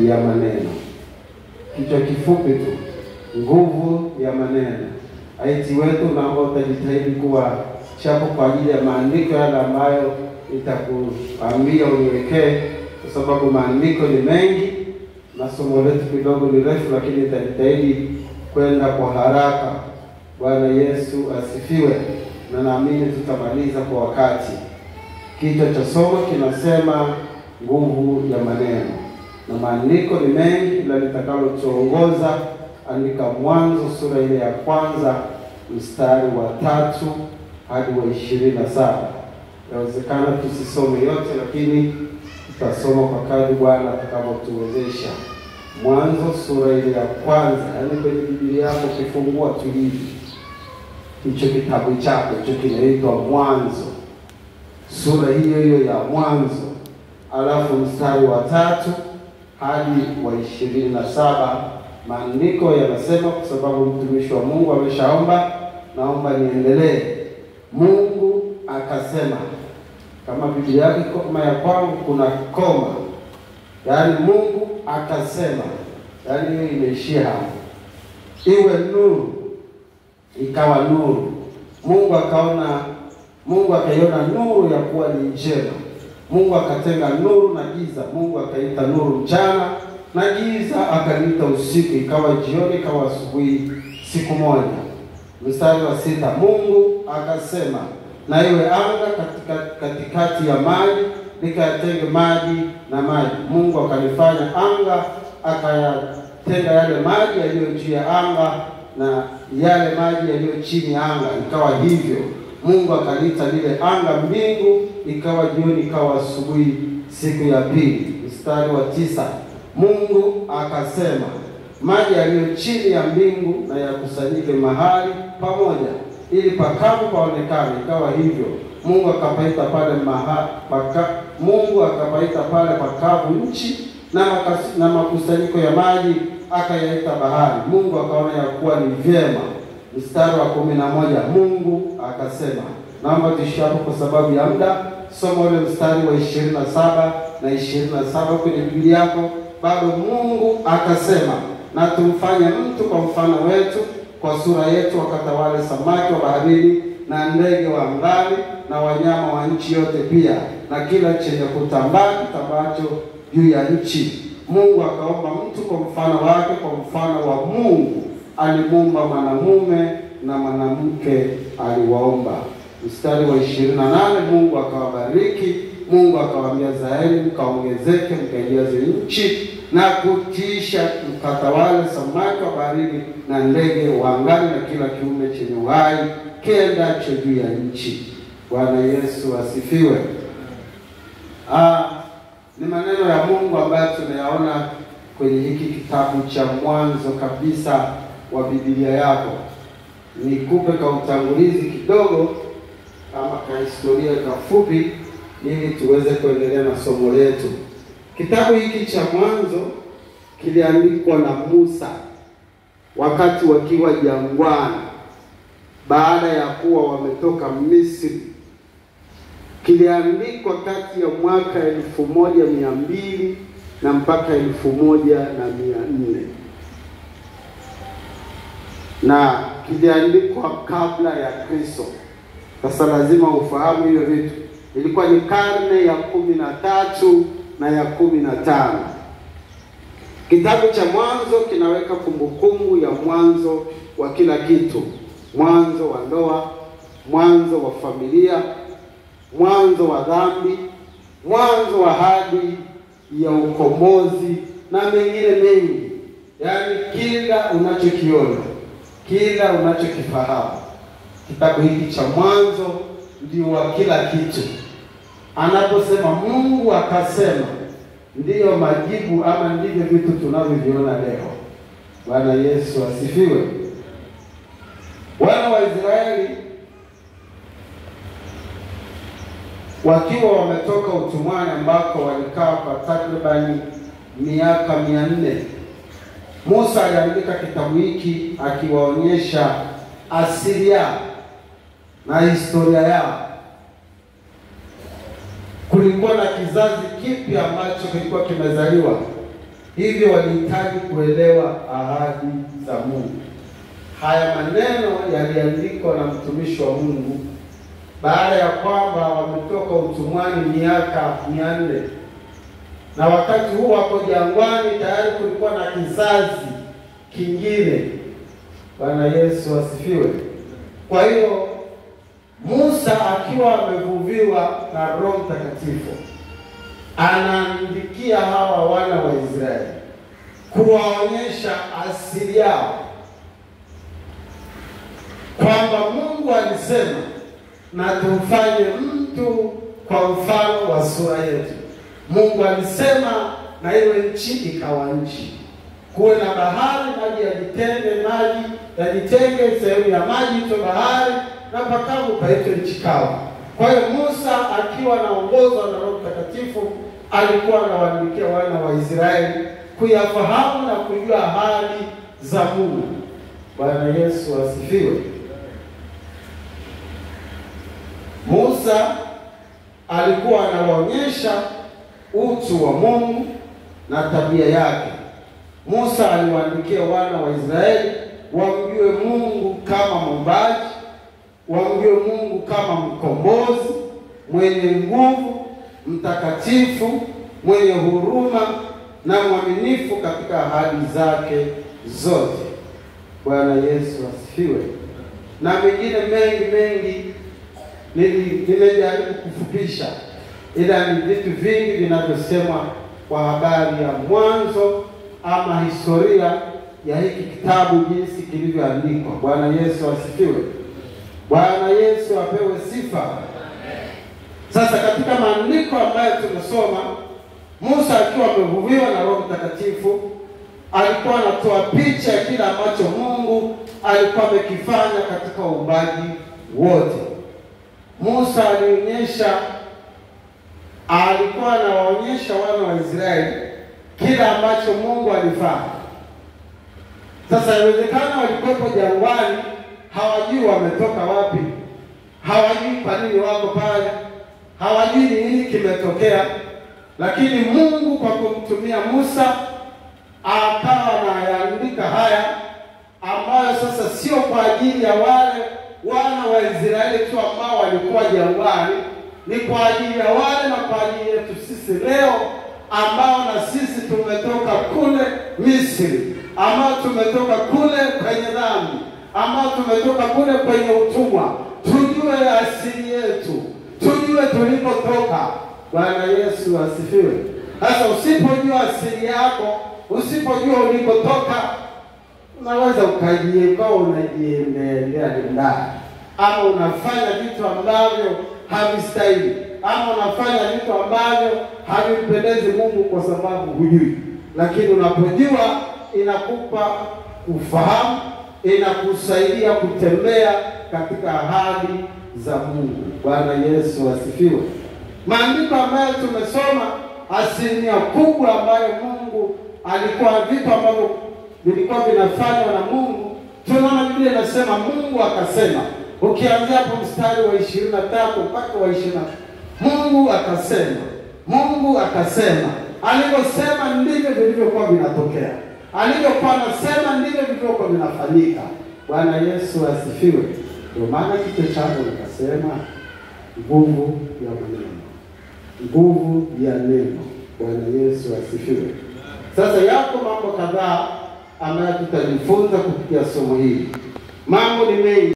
ya maneno. Kichwa kifupi tu, nguvu ya maneno. Aiti wetu naomba utajitahidi kuwa chapo kwa ajili ya maandiko yale ambayo itakuambia uniwekee, kwa sababu maandiko ni mengi na somo letu kidogo ni refu, lakini nitajitahidi kwenda kwa haraka. Bwana Yesu asifiwe, na naamini tutamaliza kwa wakati. Kichwa cha somo kinasema nguvu ya maneno, na maandiko ni mengi, ila nitakalotuongoza andika Mwanzo sura ile ya kwanza mstari wa 3 hadi wa 27. Inawezekana tusisome yote, lakini tutasoma kwa kadri Bwana atakavyotuwezesha. Mwanzo sura ile ya kwanza, yaani kwenye Biblia yako ukifungua tu hivi, hicho kitabu chako hicho kinaitwa Mwanzo, sura hiyo ya Mwanzo, alafu mstari wa 3 hadi wa 27. Maandiko yanasema, kwa sababu mtumishi wa Mungu ameshaomba, naomba niendelee. Mungu akasema, kama Biblia yako kama ya kwangu kuna koma, yaani Mungu akasema, yaani hiyo imeishia hapo. Iwe nuru, ikawa nuru. Mungu akaiona nuru ya kuwa ni njema. Mungu akatenga nuru na giza. Mungu akaita nuru mchana na giza akaliita usiku. Ikawa jioni, ikawa asubuhi, siku moja. Mstari wa 6, Mungu akasema, na iwe anga katikati ya maji, nikayatenge maji na maji. Mungu akalifanya anga, akayatenga yale maji yaliyo juu ya anga na yale maji yaliyo chini ya anga. Ikawa hivyo. Mungu akaliita lile anga mbingu. Ikawa jioni, ikawa asubuhi, siku ya pili. Mstari wa 9, Mungu akasema, maji yaliyo chini ya mbingu na yakusanyike mahali pamoja, ili pakavu paonekane. Ikawa hivyo. Mungu akapaita pale pakavu nchi, na makusanyiko ya maji akayaita bahari. Mungu akaona ya kuwa ni vyema. Mstari wa 11, Mungu akasema. Naomba tuishie hapo kwa sababu ya muda. Somo ile mstari wa 27 na 27 kwenye Biblia yako. Bado Mungu akasema, na tumfanye mtu kwa mfano wetu, kwa sura yetu, wakatawale samaki wa baharini na ndege wa angani na wanyama wa nchi yote pia, na kila chenye kutambaa kitambacho juu ya nchi. Mungu akaomba mtu kwa mfano wake, kwa mfano wa Mungu alimuumba, mwanamume na mwanamke aliwaomba. Mstari wa 28, Mungu akawabariki. Mungu akawaambia, zaeni mkaongezeke, mkaijaze nchi na kutiisha, mkatawale samaki wa baharini na ndege wa angani na kila kiumbe chenye uhai kiendacho juu ya nchi. Bwana Yesu asifiwe. Ni maneno ya Mungu ambayo tunayaona kwenye hiki kitabu cha Mwanzo kabisa wa Biblia yako. Nikupe kwa utangulizi kidogo, kama kwa historia kafupi, ili tuweze kuendelea na somo letu. Kitabu hiki cha Mwanzo kiliandikwa na Musa wakati wakiwa jangwani, baada ya kuwa wametoka Misri. Kiliandikwa kati ya mwaka 1200 na mpaka 1400, na kiliandikwa kabla ya Kristo. Sasa lazima ufahamu hiyo vitu. Ilikuwa ni karne ya 13 na ya 15. Kitabu cha Mwanzo kinaweka kumbukumbu ya mwanzo wa kila kitu. Mwanzo wa ndoa, mwanzo wa familia, mwanzo wa dhambi, mwanzo wa ahadi ya ukombozi na mengine mengi. Yaani kila unachokiona, kila unachokifahamu, kitabu hiki cha Mwanzo ndio wa kila kitu. Anaposema Mungu akasema, ndiyo majibu ama ndivyo vitu tunavyoviona leo. Bwana Yesu asifiwe. Wana wa Israeli wakiwa wametoka utumwani ambako walikaa kwa takribani miaka 400, Musa aliandika kitabu hiki akiwaonyesha asili yao na historia yao. Kulikuwa na kizazi kipi ambacho kilikuwa kimezaliwa hivyo walihitaji kuelewa ahadi za Mungu. Haya maneno yaliandikwa na mtumishi wa Mungu baada ya kwamba wametoka utumwani miaka 400, na wakati huu wako jangwani, tayari kulikuwa na kizazi kingine. Bwana Yesu asifiwe. Kwa hiyo Musa akiwa amevuviwa na Roho Mtakatifu, anaandikia hawa wana wa Israeli kuwaonyesha asili yao, kwamba Mungu alisema na tumfanye mtu kwa mfano wa sura yetu. Mungu alisema na iwe nchi, ikawa nchi. Kuwe na bahari, maji yajitenge, sehemu ya maji ito bahari, na pakavu paitwe nchi kavu. Kwa hiyo Musa akiwa anaongozwa na Roho Mtakatifu alikuwa anawaandikia wana wa Israeli kuyafahamu na kujua ahadi za Mungu. Bwana Yesu asifiwe. Musa alikuwa anawaonyesha utu wa Mungu na tabia yake. Musa aliwaandikia wana wa Israeli wamjue Mungu kama muumbaji, wamjue Mungu kama mkombozi, mwenye nguvu, mtakatifu, mwenye huruma na mwaminifu katika ahadi zake zote. Bwana Yesu asifiwe. Na mengine mengi nimejaribu kufupisha, ila ni vitu vingi vinavyosemwa kwa habari ya mwanzo ama historia ya hiki kitabu jinsi kilivyoandikwa. Bwana Yesu asifiwe. Bwana Yesu apewe sifa. Sasa katika maandiko ambayo tumesoma, Musa akiwa amevuviwa na Roho Mtakatifu alikuwa anatoa picha ya kila ambacho Mungu alikuwa amekifanya katika uumbaji wote. Musa alikuwa anawaonyesha wana wa Israeli kila ambacho Mungu alifanya. Sasa inawezekana walikuwa jangwani, hawajui wametoka wapi, hawajui kwa nini wako pale, hawajui nini kimetokea, lakini Mungu kwa kumtumia Musa akawa anaandika haya ambayo sasa sio kwa ajili ya wale wana wa Israeli tu ambao walikuwa jangwani, ni kwa ajili ya wale na kwa ajili yetu sisi leo ambao na sisi tumetoka kule Misri, ambao tumetoka kule kwenye dhambi, ambao tumetoka kule kwenye utumwa. Tujue asili yetu, tujue tulikotoka. Bwana Yesu asifiwe. Sasa usipojua asili yako, usipojua ulikotoka, unaweza ukajiekao unajiendelea ndani, ama unafanya vitu ambavyo havistahili, ama unafanya vitu ambavyo havimpendezi Mungu kwa sababu hujui. Lakini unapojua, inakupa ufahamu, inakusaidia kutembea katika ahadi za Mungu. Bwana Yesu asifiwe. Maandiko ambayo tumesoma, asilimia kubwa ambayo Mungu alikuwa, vitu ambavyo vilikuwa vinafanywa na Mungu, tunaona Biblia inasema Mungu akasema. Ukianzia hapo mstari wa 23 mpaka wa 20, Mungu akasema, Mungu akasema. Alivyosema ndivyo vilivyokuwa vinatokea, alivyokuwa anasema ndivyo vilivyokuwa vinafanyika. Bwana Yesu asifiwe. Ndio maana kitu changu nikasema nguvu ya maneno, nguvu ya neno. Bwana Yesu asifiwe. Sasa yako mambo kadhaa ambayo tutajifunza kupitia somo hili. Mambo ni mengi.